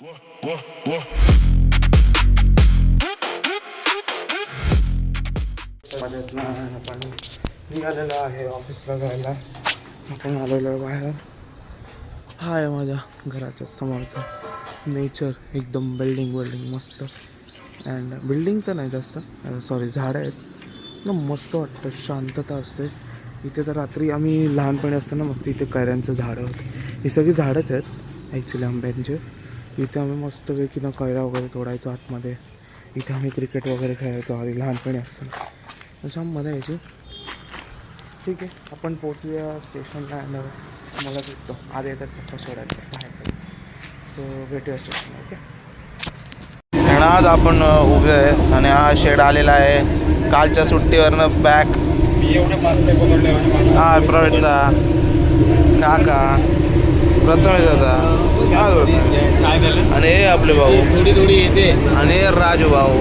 आपण निघालेलो आहे ऑफिसला जायला. आपण आलेलो बाहेर. हा आहे माझ्या घराच्या समोरचा नेचर. एकदम बिल्डिंग मस्त. अँड बिल्डिंग तर नाही जास्त, सॉरी झाडं आहेत ना. मस्त वाटतं, शांतता असते इथे. तर रात्री आम्ही लहानपणी असताना मस्त इथे कैऱ्यांचं झाडं होतं. ही सगळी झाडंच आहेत ॲक्च्युली आंब्यांचे. इथे आम्ही मस्तपैकी ना कैऱ्या वगैरे तोडायचो आतमध्ये. इथे आम्ही क्रिकेट वगैरे खेळायचो आधी लहानपणी असताना. अशा मजा यायची. ठीक आहे, आपण पोचूया स्टेशनला. अँड मला दिसतो आधी येतात पप्पा सोडायला बाहेर. सो भेटूया स्टेशनला. ओके. आणि आज आपण उभे आहे आणि हा शेड आलेला आहे कालच्या सुट्टीवरनं बॅक. हा प्रवीण दा काका प्रथमेश होता आणि हे आपले भाऊ थोडी येते. आणि राजू भाऊ.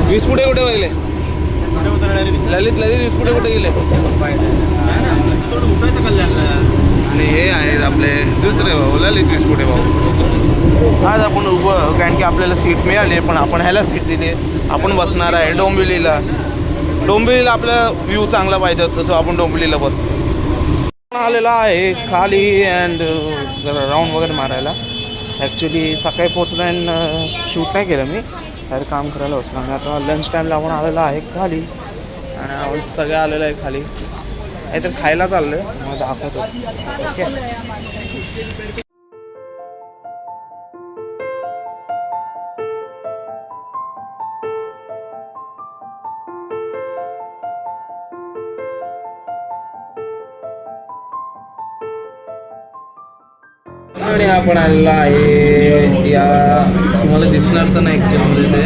वीस पुढे कुठे गेले? ललित वीस पुढे कुठे गेले? आणि हे आहेत आपले दुसरे भाऊ ललित विस्पुटे भाऊ. आज आपण उभं कारण की आपल्याला सीट मिळाली, पण आपण ह्याला सीट दिली. आपण बसणार आहे डोंबिवलीला. आपला व्ह्यू चांगला पाहिजे होता, सो आपण डोंबिवलीला बसतो. आलेला आहे खाली अँड जरा राऊंड वगैरे मारायला. ॲक्च्युली सकाळी पोचलो अँड शूट नाही केलं मी, बाहेर काम करायला बसलो. आणि आता लंच टाईमला आपण आलेलो आहे खाली. आणि आपण सगळं आलेलं आहे खाली. काहीतरी खायला चाललं आहे, मग दाखवतो. ओके. आणि आपण आलेला आहे या, तुम्हाला दिसणार तर नाही ॲक्च्युअली ते,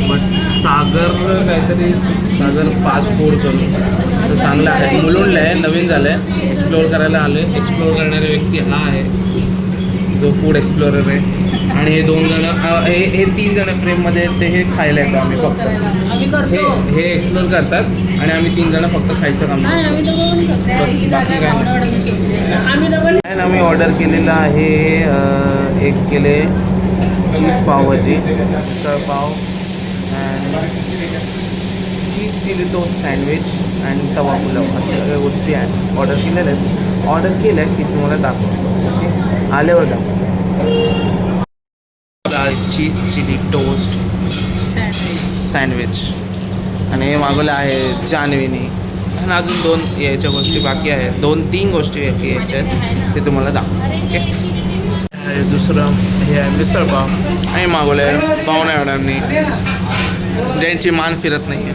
बट सागर काहीतरी सागर फास्ट फूड करून तर चांगलं आहे. मुलुंडला आहे, नवीन झालं आहे, एक्सप्लोअर करायला आले. एक्सप्लोअर करणारे व्यक्ती हा आहे जो फूड एक्सप्लोरर आहे. आणि हे 2 जण हे 3 जण फ्रेममध्ये ते हे खायला येतं. आम्ही फक्त हे एक्सप्लोअर करतात आणि आम्ही 3 जण फक्त खायचं काम करतो. आम्ही ऑर्डर केलेलं आहे एक केले चीज pav bhaji, misal pav and cheese chilli toast sandwich आणि तवा पुलाव. अशा सगळ्या गोष्टी आहेत ऑर्डर केलेल्या आहेत. ऑर्डर केल्या की तुम्हाला दाखवतो. ओके, आल्यावर दाखवतो. चीज चिली टोस्ट सँडविच आणि हे मागवलं आहे जान्हवीनी. आणि अजून 2 यायच्या गोष्टी बाकी आहेत. 2-3 गोष्टी बाकी यायच्या आहेत, ते तुम्हाला दाखवतो. ओके. दुसरं हे आहे मिसळ पाव आणि मागवलं आहे पाहुण्या एवढ्यांनी ज्यांची मान फिरत नाही आहे.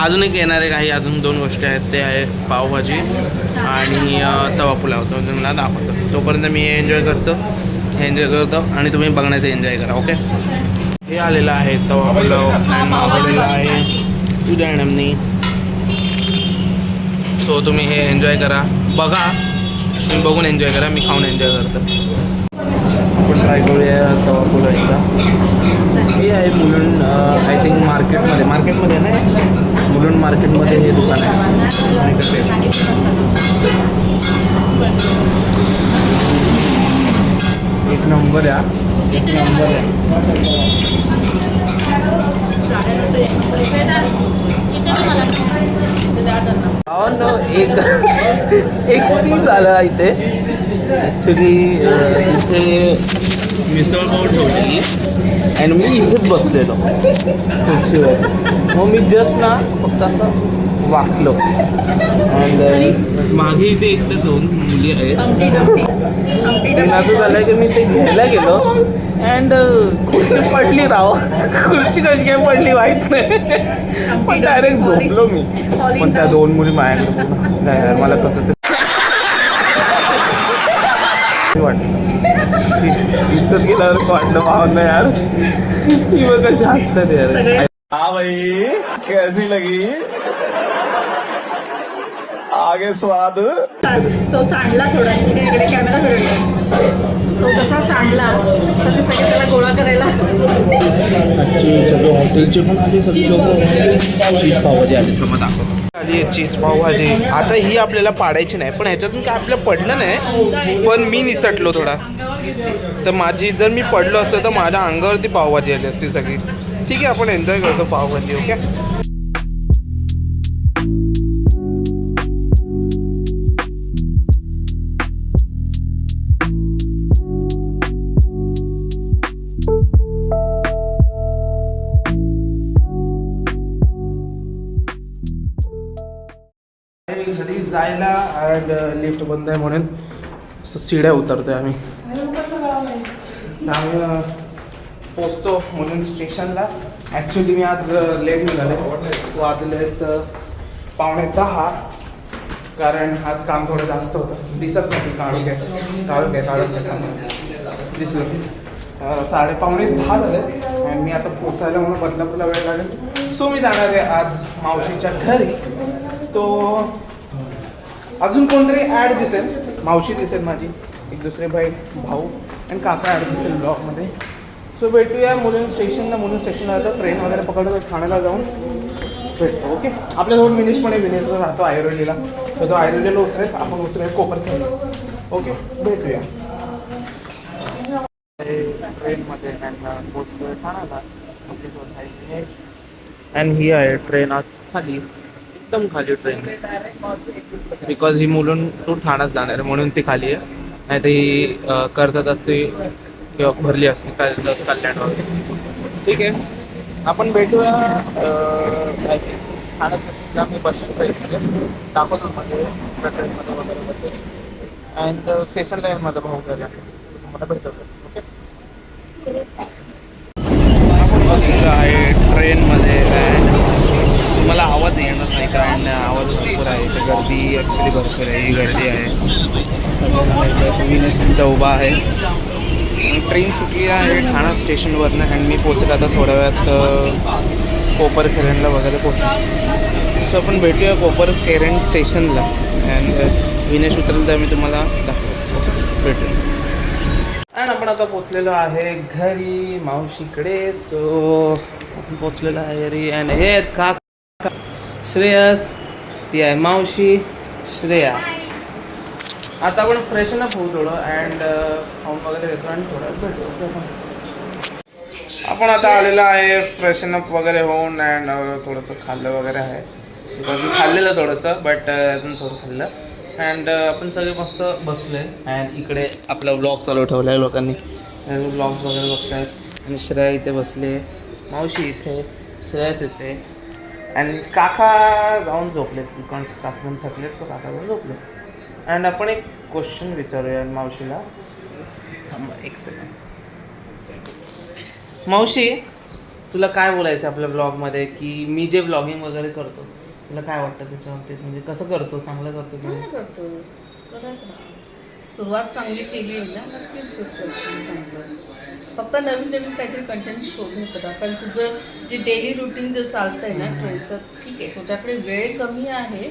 अजून एक येणारे काही अजून 2 गोष्टी आहेत, ते आहे पावभाजी आणि तवा पुलाव. तो तुम्हाला दाखवतो. तोपर्यंत मी एन्जॉय करतो आणि तुम्ही बघण्याचं एन्जॉय करा. ओके. हे आलेलं आहे तवा पुलाव आणि मागवलेलं आहे तुझ्या मॅडमनी. सो तुम्ही हे एन्जॉय करा, बघा. तुम्ही बघून एन्जॉय करा, मी खाऊन एन्जॉय करतो. आपण ट्राय करूया तवा पुलाव एकदा. हे आहे मुलुंड आय थिंक मार्केटमध्ये नाही, मुलुंड मार्केटमध्ये हे दुकान आहे. एक नंबर आहे, एक नंबर आहे. एक सीन झालं इथे. ॲक्च्युली इथे मिसळ पाव ठेवलेली आणि मी इथेच बसलेलो खुर्चीवर. मग मी जस्ट ना फक्त असं वाकलो अँड मागे इथे 1 ते 2 मुली आहेत. असं झालं की मी ते घ्यायला गेलो अँड खुर्ची पडली. खुर्ची कशी काय पडली माहीत नाही, पण डायरेक्ट झोपलो मी. पण त्या 2 मुली माझ्याकडे मला कसं वाटलं. इथं गेल्यावर वाटलं भावना यार की बघ कशी हसतात यार. हाँ भाई कैसी लगी आगे स्वाद. तो सांडला थोडा इकडे कॅमेरा फिरवला. तो जसा सांडला तसे सगळे त्याला गोळा करायला. ॲक्च्युली सगळं हॉटेलचे पण आले, सगळे लोक चीज पावभाजी आली. तर मग दाखवतो. आली चीज पावभाजी. आता ही आपल्याला पाडायची नाही, पण ह्याच्यातून काय आपल्याला पडलं नाही, पण मी निसटलो थोडा. तर माझी जर मी पडलो असतो तर माझ्या अंगावरती पावभाजी आली असती सगळी. ठीक आहे, आपण एन्जॉय करतो पावभाजी. ओके. घरी जायला अँड लिफ्ट बंद आहे म्हणून सीड्या उतरतोय आम्ही. पोचतो म्हणून स्टेशनला. ॲक्च्युली मी आज लेट निघाले. वाजलेत 9:45, कारण आज काम थोडं जास्त होतं. दिसत नसेल काढून घ्या दिसलं. 9:45 झाले आणि मी आता पोचायला म्हणून बदलापूरला वेळ लागेल. सो मी जाणार आहे आज मावशीच्या घरी. तो अजून कोणतरी ॲड दिसेल, मावशी दिसेल माझी, एक दुसरे बहीण भाऊ आणि काका ॲड दिसेल ब्लॉगमध्ये. सो भेटूया मुलुंड स्टेशनला आलं. ट्रेन वगैरे पकडतो, ठाण्याला जाऊन भेटतो. ओके. आपल्याजवळ विनेश पण आहे. विनेश राहतो ऐरोलीला, तर तो ऐरोलीला उतरेल, आपण उतरेल कोपरखेड. ओके, भेटूया ट्रेनमध्ये. पोचतोय ठाण्याला. अँड ही आहे ट्रेन आज खाली, एकदम खाली ट्रेन, बिकॉज ही मुलुंड टू ठाण्यात जाणार आहे म्हणून ती खाली आहे. नाही तर ही कर्जत असते किंवा भरली असते कल्याण वगैरे. ठीक आहे, आपण भेटूया ठाणा स्टेशनला. मी बसेल ट्रेनमध्ये दाखवतो मध्ये ट्रेनमध्ये वगैरे बसेल. अँड स्टेशनला येईल माझा भाऊ घरी, तुम्हाला भेटवतो. ओके. आपण बसलेलो आहे ट्रेनमध्ये अँड तुम्हाला आवाज येणार नाही कारण आवाज भरपूर आहे. तर गर्दी ॲक्च्युली भरपूर आहे. ही गर्दी आहे सगळ्यांना. विनेश तिथं उभा आहे. ट्रेन सुटली आहे ठाणा स्टेशनवरनं अँड मी पोचेल आता थोड्या वेळात कोपरखेरणला वगैरे पोचेल. सो आपण भेटूया कोपरखेरण स्टेशनला अँड विनेश उतरेल तर मी तुम्हाला दाखवतो. भेटूया. अँड आपण आता पोचलेलो आहे घरी मावशीकडे. सो आपण पोचलेलो आहे घरी अँड हे आहेत का श्रेयस, ती आहे मावशी श्रेया. आता आपण फ्रेशन अप होऊ थोडं अँड खाऊन वगैरे घेतो आणि थोडं भेटू. आपण आता आलेलं आहे फ्रेशन अप वगैरे होऊन अँड थोडंसं खाल्लं वगैरे आहे. मी खाल्लेलं थोडंसं बट अजून थोडं खाल्लं. अँड आपण सगळे मस्त बसले अँड इकडे आपला व्लॉग चालू ठेवला आहे लोकांनी. व्लॉग्स वगैरे बघत आहेत आणि श्रेया इथे बसले, मावशी इथे, श्रेयस इथे अँड काका जाऊन झोपलेत. बिकॉज काका पण थकलेत, सो काका जाऊन झोपले. अँड आपण एक क्वेश्चन विचारूया मावशीला. एक सेकंड. मावशी, तुला काय बोलायचं आपल्या ब्लॉगमध्ये की मी जे ब्लॉगिंग वगैरे करतो तुला काय वाटतं त्याच्याबाबतीत? म्हणजे कसं करतो? चांगलं करतो की चांगलं करतोस, करत राहा. सुरुवात चांगली केली आहे ना, नक्कीच करशील चांगलं. फक्त नवीन नवीन काहीतरी कंटेंट शोधत राहा. कारण तुझं जे डेली रुटीन जे चालतंय ना ट्रेनचं, ठीक आहे तुझ्याकडे वेळ कमी आहे,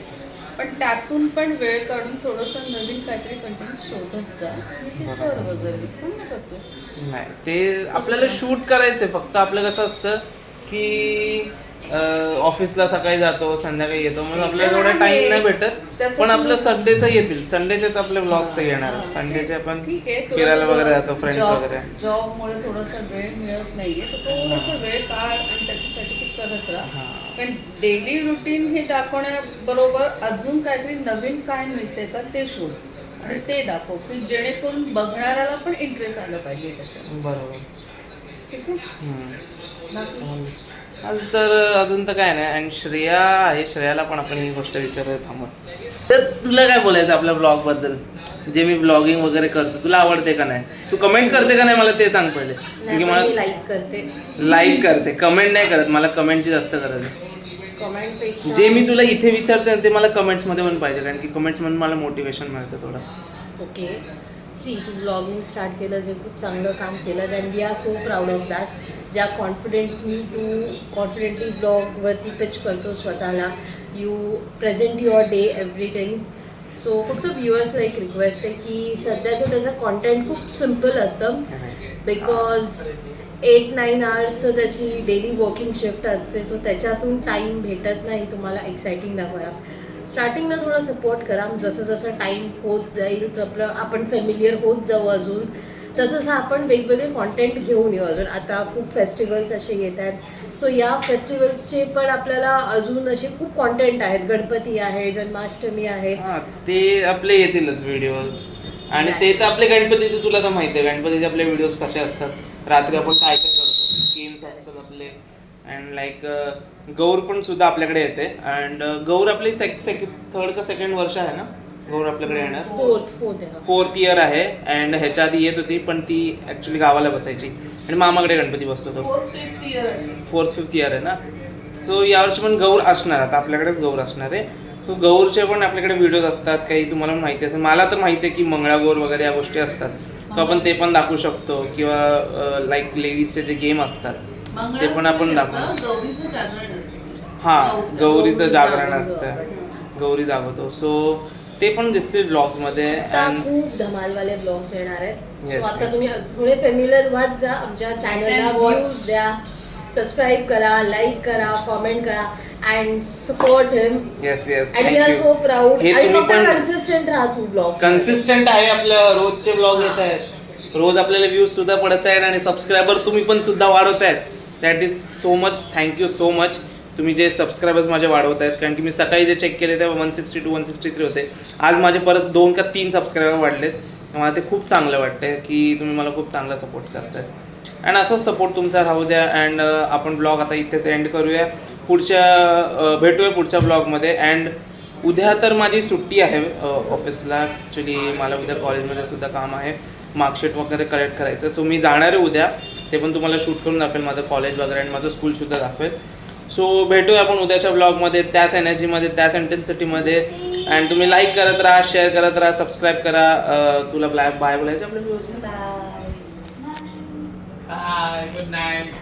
पण त्यातून पण वेळ काढून थोडंसं नवीन काहीतरी कंटेंट शोधत जा. कर वगैरे चांगलं करतोस. नाही, ते आपल्याला शूट करायचं आहे. फक्त आपलं कसं असतं की ऑफिसला सकाळी जातो, संध्याकाळी येतो, म्हणून आपल्याला एवढा टाइम नाही भेटत. पण आपलं संडेचं येतील, संडेचेच आपले व्लॉग्स ते येणार. संडेचे आपण फिरायला वगैरे जातो फ्रेंड्स वगैरे. जॉबमुळे थोडासा वेळ मिळत नाहीये, तर थोडासा वेळ काढ आणि त्याच्यासाठी ते करत राहा. पण डेली रुटीन हे दाखवण्याबरोबर अजून काहीतरी नवीन काय मिळते का ते शोध आणि ते दाखव, की जेणेकरून बघणाऱ्याला पण इंटरेस्ट आलं पाहिजे त्याच्यात. बरोबर. ठीक आहे. आज तर अजून तर काय नाही. आणि श्रेया आहे, श्रेयाला पण आपण ही गोष्ट विचारूया थांबत. तर तुला काय बोलायचं आपल्या ब्लॉगबद्दल? जे मी ब्लॉगिंग वगैरे करतो तुला आवडते का नाही? तू कमेंट करते का नाही मला ते सांग पहिले. कारण मला लाईक करते, कमेंट नाही करत. मला कमेंटची जास्त गरज आहे. जे मी तुला इथे विचारते ते मला कमेंट्समध्ये पण पाहिजे, कारण की कमेंट्समधून मला मोटिवेशन मिळतं थोडं. ओके, सी तू ब्लॉगिंग स्टार्ट केलं, जे खूप चांगलं काम केलं and we are so proud of that. ज्या कॉन्फिडेंटली ब्लॉगवरती पिच करतो स्वतःला, you present your day everything. So फक्त व्ह्युअर्सला एक रिक्वेस्ट आहे की सध्याचं त्याचं कॉन्टेंट खूप सिम्पल असतं, बिकॉज 8-9 आवर्स त्याची डेली वर्किंग शिफ्ट असते. सो त्याच्यातून टाईम भेटत नाही तुम्हाला एक्साइटिंग दाखवायला. स्टार्टिंगला थोडं सपोर्ट करा, जसं जसं टाईम होत जाईल आपण फॅमिलियर होत जाऊ अजून, तसंच आपण वेगवेगळे कॉन्टेंट घेऊन येऊ. अजून आता खूप फेस्टिवल्स असे येत आहेत, सो या फेस्टिवल्सचे पण आपल्याला अजून असे खूप कॉन्टेंट आहेत. गणपती आहे, जन्माष्टमी आहे. हा ते आपले येतीलच व्हिडिओज. आणि ते तर आपले गणपतीचे तुला तर माहिती आहे, गणपतीचे आपले व्हिडिओज कसे असतात. रात्री आपण काय काय करतो, गेम्स असतात आपले. अँड लाईक गौर पण सुद्धा आपल्याकडे येते. अँड गौर आपली थर्ड का सेकंड वर्ष आहे ना गौर आपल्याकडे येणार. फोर्थ इयर आहे. अँड ह्याच्या आधी येत होती पण ती ॲक्च्युली गावाला बसायची आणि मामाकडे गणपती बसतो तो. 4th-5th इयर आहे ना. सो यावर्षी पण गौर असणार, आता आपल्याकडेच गौर असणार आहे. सो गौरचे पण आपल्याकडे व्हिडिओज असतात. काही तुम्हाला पण माहिती असेल, मला तर माहिती आहे की मंगळागौर वगैरे या गोष्टी असतात. तो आपण ते पण दाखवू शकतो. किंवा लाईक लेडीजचे जे गेम असतात ते पण आपण दाखवतो. गौरीचं जागरण असतं. हां, गौरीचं जागरण असतं, गौरी जागवतो. सो ते पण दिसतील ब्लॉग्समध्ये. आता खूप धमालवाले ब्लॉग्स येणार आहेत. Yes, So आता yes. तुम्ही थोडे फेमिलियर व्हात जा. आमच्या चॅनलला Then watch. व्ह्यूज द्या, सबस्क्राईब करा, लाईक करा, कॉमेंट करा and support him. Yes yes, and we are so proud. हे आणि तुम्ही फक्त पण कन्सिस्टंट राहा तू ब्लॉग्स. कन्सिस्टंट आहे. आपलं रोजचे ब्लॉग येत आहेत, रोज आपल्याला व्ह्यूज सुद्धा पडत आहेत आणि सबस्क्रायबर तुम्ही पण सुद्धा वाढवत आहेत. That is so much, thank you so much. तुम्ही जे सबस्क्रायबर्स माझे वाढवत आहेत. कारण की मी सकाळी जे चेक केले तेव्हा 162 163 होते. आज माझे परत 2 का 3 सबस्क्रायबर वाढलेत. मला ते खूप चांगलं वाटतं की तुम्ही मला खूप चांगला सपोर्ट करताय. अँड असंच सपोर्ट तुमचा राहू द्या. अँड आपण ब्लॉग आता इथेच एंड करूया. भेटूया पुढच्या ब्लॉगमध्ये. अँड उद्या तर माझी सुट्टी आहे ऑफिसला. ॲक्च्युली मला उद्या कॉलेजमध्ये सुद्धा काम आहे, मार्कशीट वगैरे कलेक्ट करायचं. सो मी जाणार आहे उद्या. ते पण तुम्हाला शूट करून दाखवेल, माझं कॉलेज वगैरे आणि माझं स्कूलसुद्धा दाखवेल. सो भेटूया आपण उद्याच्या ब्लॉगमध्ये, त्याच एनर्जीमध्ये, त्याच इंटेन्सिटीमध्ये. अँड तुम्ही लाईक करत राहा, शेअर करत राहा, सबस्क्राईब करा. तुला बाय बोलायचं आपल्या व्ह्यूजला. Bye, good night.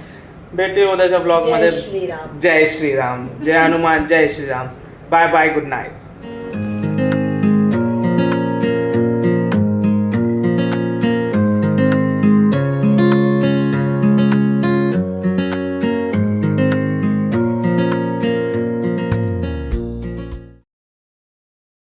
भेटूया उद्याच्या ब्लॉगमध्ये. जय श्रीराम. जय श्रीराम, जय हनुमान, जय Shriram. Bye bye, good night.